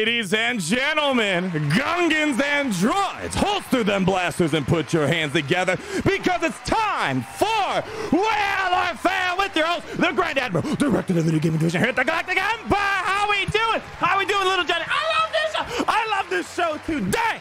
Ladies and gentlemen, Gungans and droids, holster them blasters and put your hands together because it's time for Wheel or Fail with your host, the Grand Admiral, Director of the Video Gaming Division here at the Galactic Empire. How we doing? How we doing, little Johnny? I love this show. I love this show today.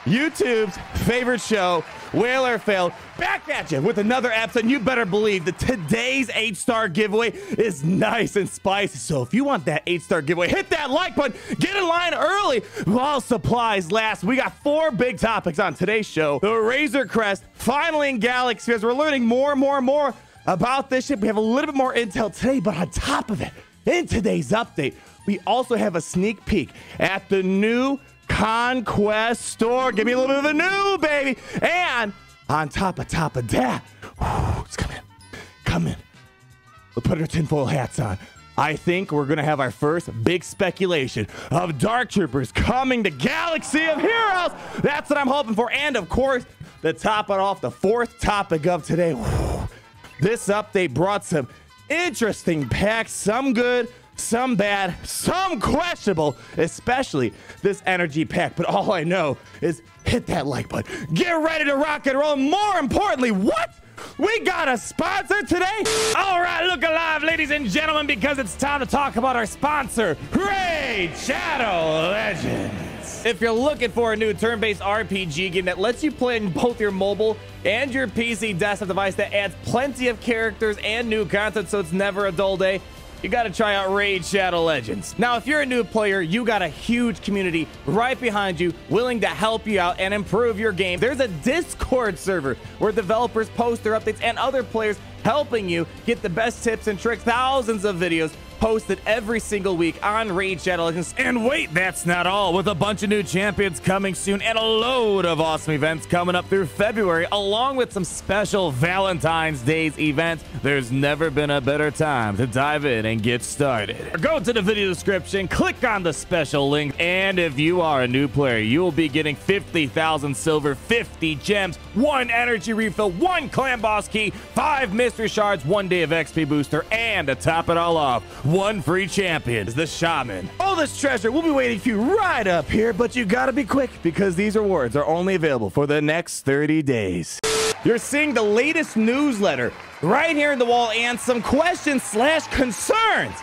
YouTube's favorite show, Wheel or Fail, back at you with another episode. And you better believe that today's 8-star giveaway is nice and spicy. So if you want that 8-star giveaway, hit that like button, get in line early while supplies last. We got 4 big topics on today's show. The Razor Crest, finally in Galaxy, as we're learning more and more about this ship. We have a little bit more intel today, but on top of it, in today's update, we also have a sneak peek at the new Conquest Store. Give me a little bit of a new, baby. And on top of that, it's coming. We'll put our tinfoil hats on. I think we're going to have our first big speculation of Dark Troopers coming to Galaxy of Heroes. That's what I'm hoping for. And of course, to top it off, the 4th topic of today. This update brought some interesting packs, some good, some bad, some questionable, especially this energy pack. But all I know is hit that like button. Get ready to rock and roll. More importantly, what? We got a sponsor today? All right, look alive, ladies and gentlemen, because it's time to talk about our sponsor, Raid Shadow Legends. If you're looking for a new turn-based RPG game that lets you play in both your mobile and your PC desktop device that adds plenty of characters and new content so it's never a dull day, you got to try out Raid Shadow Legends. Now, if you're a new player, you got a huge community right behind you willing to help you out and improve your game. There's a Discord server where developers post their updates and other players helping you get the best tips and tricks. Thousands of videos posted every single week on Raid Shadow Legends. And wait, that's not all. With a bunch of new champions coming soon and a load of awesome events coming up through February, along with some special Valentine's Day's events, there's never been a better time to dive in and get started. Go to the video description, click on the special link, and if you are a new player, you will be getting 50,000 silver, 50 gems, 1 energy refill, 1 clan boss key, 5 mystery shards, 1 day of XP booster, and to top it all off, 1 free champion is the Shaman. All this treasure will be waiting for you right up here, but you gotta be quick because these rewards are only available for the next 30 days. You're seeing the latest newsletter right here in the wall and some questions / concerns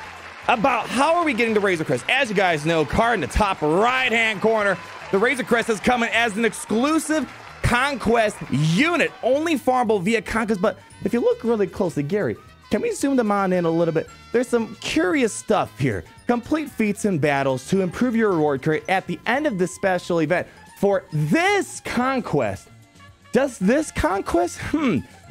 about how are we getting the Razor Crest. As you guys know, card in the top right-hand corner, the Razor Crest is coming as an exclusive Conquest unit, only farmable via Conquest. But if you look really closely, Gary, can we zoom them on in a little bit? There's some curious stuff here. Complete feats and battles to improve your reward crate at the end of this special event. For this Conquest, does this Conquest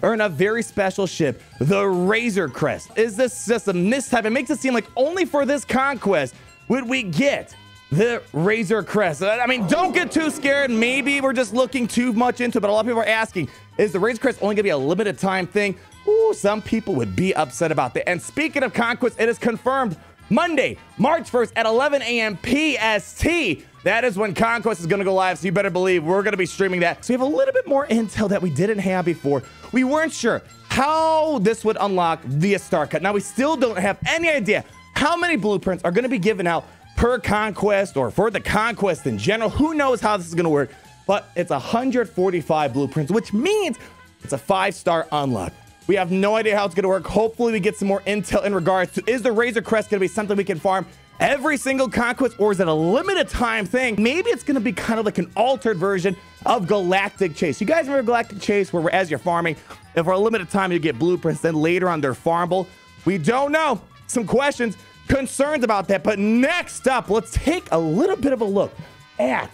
earn a very special ship, the Razor Crest? Is this just a mistype? It makes it seem like only for this Conquest would we get the Razor Crest. I mean, don't get too scared. Maybe we're just looking too much into it, but a lot of people are asking, is the Razor Crest only gonna be a limited time thing? Ooh, some people would be upset about that. And speaking of Conquest, it is confirmed Monday, March 1st at 11 a.m. PST. That is when Conquest is going to go live, so you better believe we're going to be streaming that. So we have a little bit more intel that we didn't have before. We weren't sure how this would unlock via Star Cut. Now, we still don't have any idea how many blueprints are going to be given out per Conquest or for the Conquest in general. Who knows how this is going to work, but it's 145 blueprints, which means it's a 5-star unlock. We have no idea how it's going to work. Hopefully, we get some more intel in regards to, is the Razor Crest going to be something we can farm every single Conquest, or is it a limited time thing? Maybe it's going to be kind of like an altered version of Galactic Chase. You guys remember Galactic Chase, where as you're farming, if for a limited time you get blueprints, then later on they're farmable? We don't know. Some questions, concerns about that. But next up, let's take a little bit of a look at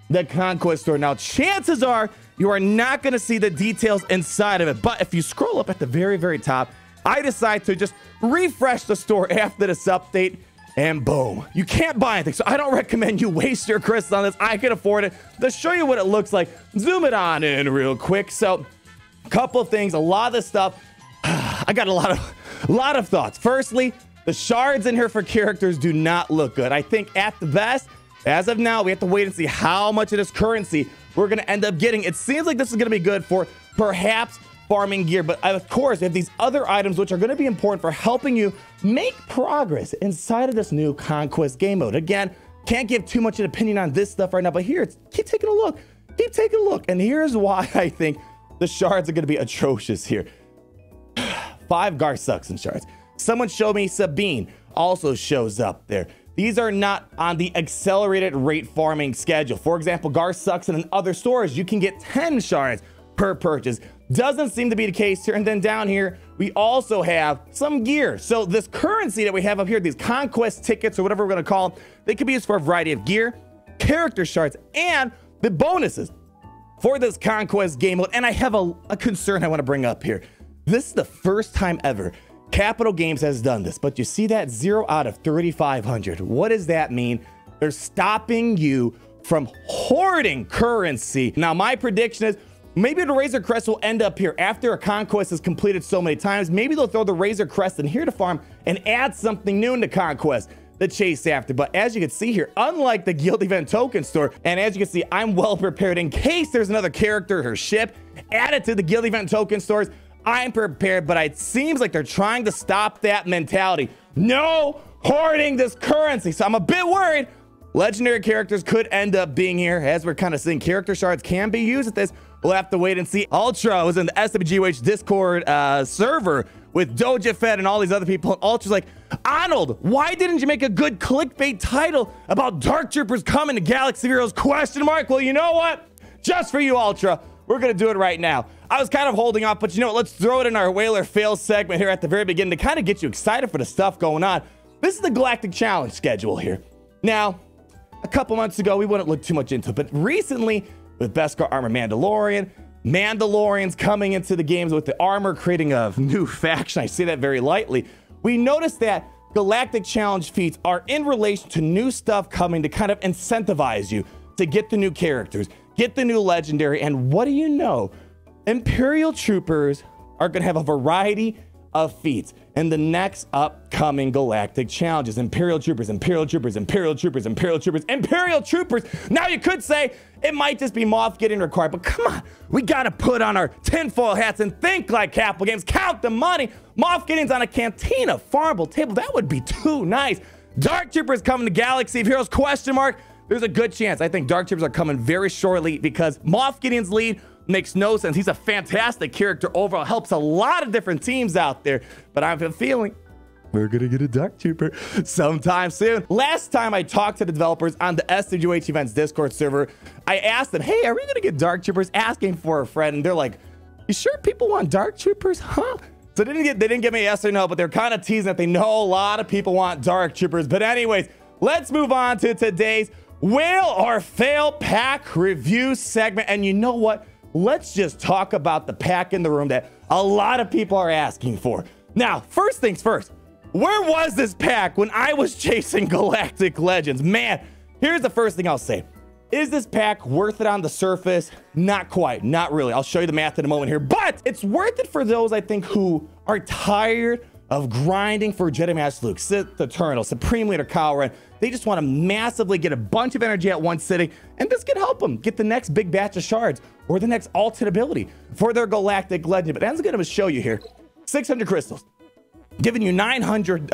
the Conquest Store. Now, chances are you are not going to see the details inside of it. But if you scroll up at the very, very top, I decide to just refresh the store after this update, and boom, you can't buy anything. So I don't recommend you waste your crystals on this. I can afford it. To show you what it looks like, zoom it on in real quick. So a couple of things, a lot of this stuff, I got a lot of thoughts. Firstly, the shards in here for characters do not look good. I think at the best, as of now, we have to wait and see how much of this currency we're going to end up getting. It seems like this is going to be good for perhaps farming gear, but of course, we have these other items which are going to be important for helping you make progress inside of this new Conquest game mode. Again, Can't give too much of an opinion on this stuff right now, but here, keep taking a look. Keep taking a look. And here's why I think the shards are going to be atrocious here. 5 Garsuxin shards. Someone showed me Sabine also shows up there. These are not on the accelerated rate farming schedule. For example, Garsuxin and other stores, you can get 10 shards per purchase. Doesn't seem to be the case here. And then down here, we also have some gear. So this currency that we have up here, these conquest tickets or whatever we're going to call them, they can be used for a variety of gear, character shards, and the bonuses for this conquest game mode. And I have a concern I want to bring up here. This is the first time ever Capital Games has done this, but you see that 0 out of 3,500. What does that mean? They're stopping you from hoarding currency. Now, my prediction is maybe the Razor Crest will end up here after a conquest is completed so many times. Maybe they'll throw the Razor Crest in here to farm and add something new into conquest to chase after. But as you can see here, unlike the guild event token store, and as you can see, I'm well prepared in case there's another character or ship added to the guild event token stores. I'm prepared, but it seems like they're trying to stop that mentality. No hoarding this currency. So I'm a bit worried. Legendary characters could end up being here. As we're kind of seeing, character shards can be used at this. We'll have to wait and see. Ultra was in the SWGoH Discord server with Doja Fed and all these other people. And Ultra's like, Arnold, why didn't you make a good clickbait title about Dark Troopers coming to Galaxy Heroes? ? Well, you know what? Just for you, Ultra, we're going to do it right now. I was kind of holding off, but you know what? Let's throw it in our Whaler Fail segment here at the very beginning to kind of get you excited for the stuff going on. This is the Galactic Challenge schedule here. Now, a couple months ago, we wouldn't look too much into it, but recently, with Beskar Armor Mandalorians coming into the games with the armor, creating a new faction, I say that very lightly, we noticed that Galactic Challenge feats are in relation to new stuff coming to kind of incentivize you to get the new characters, get the new legendary, and what do you know? Imperial Troopers are going to have a variety of feats in the next upcoming Galactic Challenges. Imperial Troopers, Imperial Troopers, Imperial Troopers, Imperial Troopers, Imperial Troopers. Now you could say it might just be Moff getting required, but come on, we got to put on our tinfoil hats and think like Capital Games. Count the money. Moff Gideon's on a cantina farmable table. That would be too nice. Dark Troopers coming to Galaxy of Heroes? ? There's a good chance. I think Dark Troopers are coming very shortly because Moff Gideon's lead makes no sense. He's a fantastic character overall, helps a lot of different teams out there, but I have a feeling we're gonna get a Dark Trooper sometime soon. Last time I talked to the developers on the SWGoH Events Discord server, I asked them, hey, are we gonna get Dark Troopers? Asking for a friend, and they're like, you sure people want Dark Troopers, huh? So they didn't give me a yes or no, but they're kind of teasing that they know a lot of people want Dark Troopers. But anyways, let's move on to today's Whale or Fail pack review segment. And you know what? Let's just talk about the pack in the room that a lot of people are asking for. Now, first things first, where was this pack when I was chasing Galactic Legends? Man, here's the first thing I'll say. Is this pack worth it on the surface? Not quite, not really. I'll show you the math in a moment here, but it's worth it for those, I think, who are tired of grinding for Jedi Master Luke, Sith Eternal, Supreme Leader Kylo Ren. They just want to massively get a bunch of energy at one sitting, and this can help them get the next big batch of shards or the next ultimate ability for their Galactic Legend. But I'm going to show you here, 600 crystals, giving you 900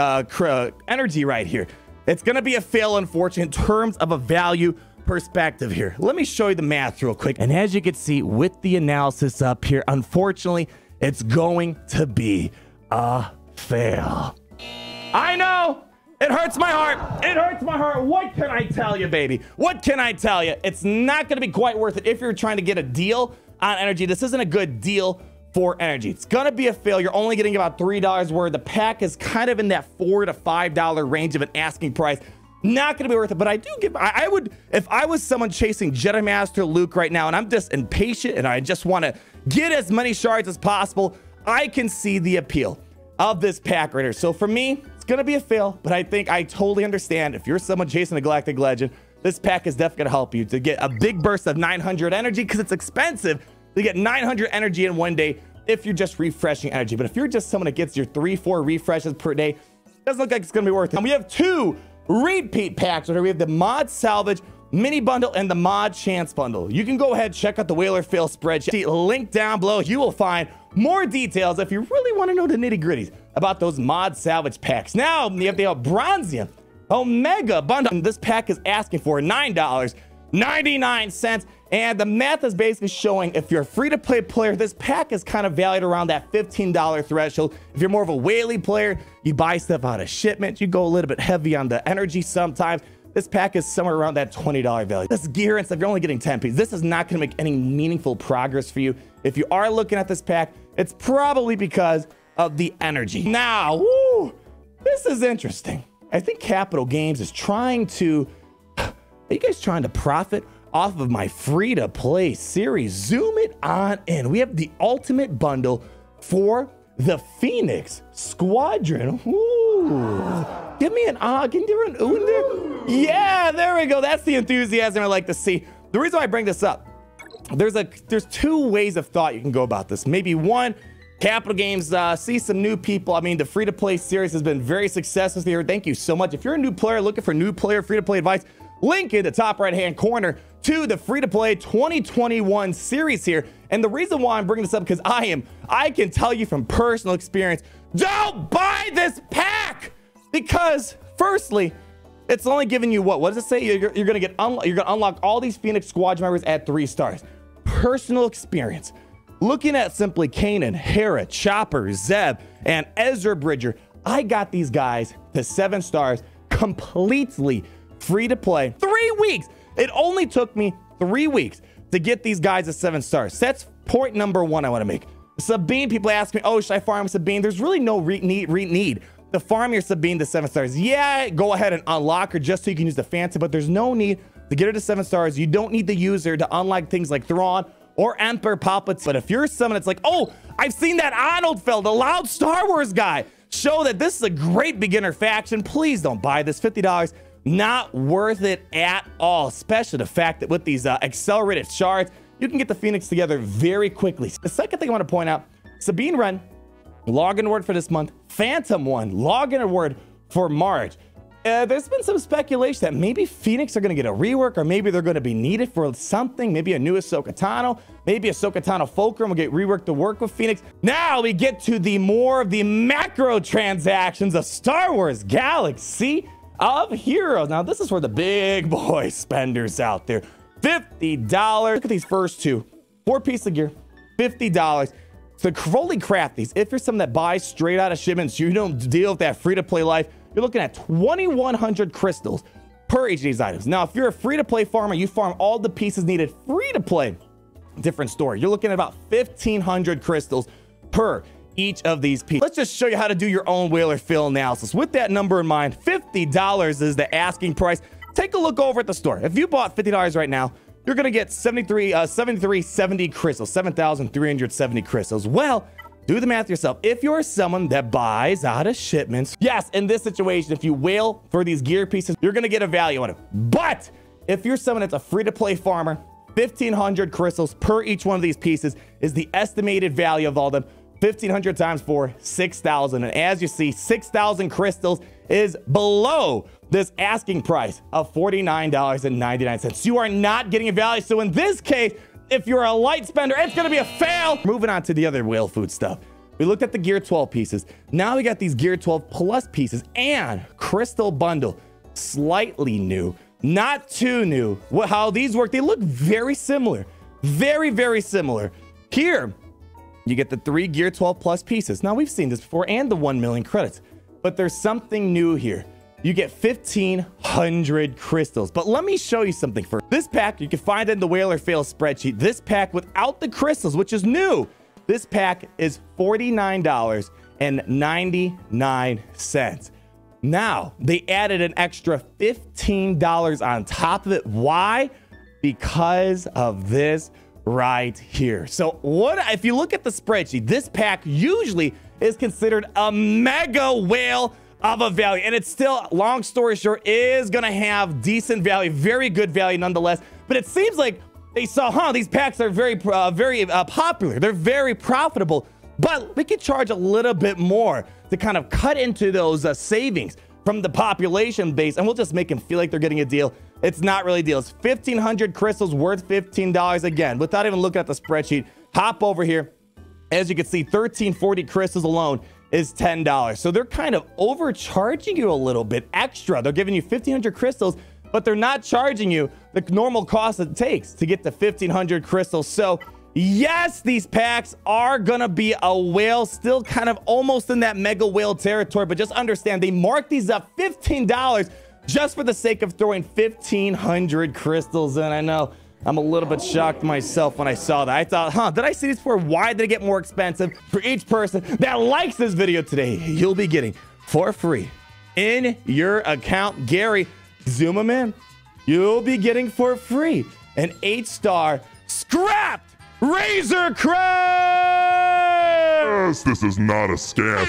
energy right here. It's going to be a fail, unfortunately, in terms of a value perspective here. Let me show you the math real quick. And as you can see with the analysis up here, unfortunately, it's going to be a fail. I know. It hurts my heart. It hurts my heart. What can I tell you, baby? What can I tell you? It's not going to be quite worth it if you're trying to get a deal on energy. This isn't a good deal for energy. It's going to be a fail. You're only getting about $3 worth. The pack is kind of in that $4 to $5 range of an asking price. Not going to be worth it, but I would, if I was someone chasing Jedi Master Luke right now, and I'm just impatient and I just want to get as many shards as possible, I can see the appeal of this pack right here. So for me, it's going to be a fail, but I think I totally understand if you're someone chasing a Galactic Legend, this pack is definitely going to help you to get a big burst of 900 energy because it's expensive to get 900 energy in one day if you're just refreshing energy. But if you're just someone that gets your 3-4 refreshes per day, it doesn't look like it's going to be worth it. And we have two repeat packs right here. We have the Mod Salvage Mini Bundle and the Mod Chance Bundle. You can go ahead, check out the Whaler Fail spreadsheet. Link down below. You will find more details if you really want to know the nitty gritties about those Mod Salvage packs. Now, you have the Bronzium Omega bundle. This pack is asking for $9.99. And the math is basically showing if you're a free-to-play player, this pack is kind of valued around that $15 threshold. If you're more of a whaley player, you buy stuff out of shipment, you go a little bit heavy on the energy sometimes. This pack is somewhere around that $20 value. This gear and stuff, you're only getting 10 pieces. This is not going to make any meaningful progress for you. If you are looking at this pack, it's probably because of the energy. Now, woo, this is interesting. I think Capital Games is trying to, are you guys trying to profit off of my free-to-play series? Zoom it on in. We have the ultimate bundle for the Phoenix Squadron. Ooh. Give me an can you do an ooh in there? Yeah, there we go. That's the enthusiasm I like to see. The reason why I bring this up, there's two ways of thought you can go about this. Maybe one, Capital Games see some new people. I mean, the free-to-play series has been very successful here. Thank you so much. If you're a new player looking for new player free-to-play advice, link in the top right-hand corner to the free-to-play 2021 series here. And the reason why I'm bringing this up, because I can tell you from personal experience, don't buy this pack! Because, firstly, it's only giving you what does it say? You're gonna unlock all these Phoenix Squadron members at 3 stars. Personal experience. Looking at simply Kanan, Hera, Chopper, Zeb, and Ezra Bridger, I got these guys to 7 stars completely free to play. 3 weeks. It only took me 3 weeks to get these guys to 7 stars. That's point number 1 I want to make. Sabine, people ask me, oh, should I farm Sabine? There's really no need to farm your Sabine to 7 stars. Yeah, go ahead and unlock her just so you can use the Phantom, but there's no need to get her to 7 stars. You don't need to use her to unlock things like Thrawn or Emperor Palpatine. But if you're someone that's like, oh, I've seen that Arnold Feld, the loud Star Wars guy, show that this is a great beginner faction, please don't buy this. $50, not worth it at all, especially the fact that with these accelerated shards, you can get the Phoenix together very quickly. The second thing I want to point out, Sabine Wren, login award for this month. Phantom one, login award for March. There's been some speculation that maybe Phoenix are going to get a rework, or maybe they're going to be needed for something. Maybe a new Ahsoka Tano, maybe Ahsoka Tano Fulcrum will get reworked to work with Phoenix. Now we get to the more of the macro transactions of Star Wars Galaxy of Heroes. Now this is for the big boy spenders out there. $50. Look at these first two. 4-piece of gear, $50. So fully craft these. If you're someone that buys straight out of shipments, you don't deal with that free-to-play life, you're looking at 2,100 crystals per each of these items. Now, if you're a free-to-play farmer, you farm all the pieces needed free-to-play. Different story. You're looking at about 1,500 crystals per each of these pieces. Let's just show you how to do your own whaler fill analysis. With that number in mind, $50 is the asking price. Take a look over at the store. If you bought $50 right now, you're going to get 7,370 crystals, 7,370 crystals. Well, do the math yourself. If you're someone that buys out of shipments, yes, in this situation, if you whale for these gear pieces, you're going to get a value on it. But if you're someone that's a free-to-play farmer, 1,500 crystals per each one of these pieces is the estimated value of all of them. 1,500 times 4, 6,000. And as you see, 6,000 crystals is below this asking price of $49.99. You are not getting a value. So in this case, if you're a light spender, it's going to be a fail. Moving on to the other whale food stuff. We looked at the Gear 12 pieces. Now we got these Gear 12 Plus pieces and Crystal Bundle. Slightly new, not too new. How these work, they look very similar. Very, very similar. Here, you get the 3 Gear 12 Plus pieces. Now we've seen this before, and the 1 million credits. But there's something new here. You get 1,500 crystals. But let me show you something first. This pack, you can find it in the Whaler Fail spreadsheet. This pack without the crystals, which is new. This pack is $49.99. Now, they added an extra $15 on top of it. Why? Because of this right here. So if you look at the spreadsheet, this pack usually is considered a mega whale of a value, and it's still, long story short, is gonna have decent value, very good value nonetheless. But it seems like they saw, these packs are very popular, they're very profitable, but we could charge a little bit more to kind of cut into those savings from the population base, and we'll just make them feel like they're getting a deal. It's not really a deal. It's 1,500 crystals worth $15. Again, without even looking at the spreadsheet, hop over here. As you can see, 1,340 crystals alone is $10. So they're kind of overcharging you a little bit extra. They're giving you 1,500 crystals, but they're not charging you the normal cost it takes to get the 1,500 crystals. So yes, these packs are gonna be a whale, still kind of almost in that mega whale territory, but just understand they mark these up $15 just for the sake of throwing 1,500 crystals in. I know I'm a little bit shocked myself when I saw that. I thought, did I see these before? Why did it get more expensive? For each person that likes this video today, you'll be getting for free in your account. Gary, zoom them in. You'll be getting for free an 8-star scrapped Razor Crest! Yes, this is not a scam.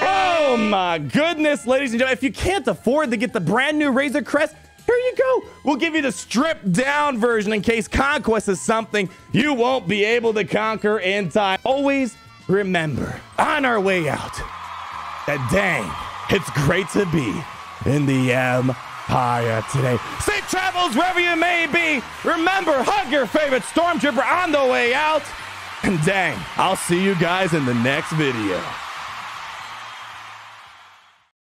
Oh my goodness, ladies and gentlemen. If you can't afford to get the brand new Razor Crest, here you go. We'll give you the stripped down version in case Conquest is something you won't be able to conquer in time. Always remember, on our way out, that dang, it's great to be in the Empire today. Safe travels wherever you may be. Remember, hug your favorite stormtrooper on the way out. And dang, I'll see you guys in the next video.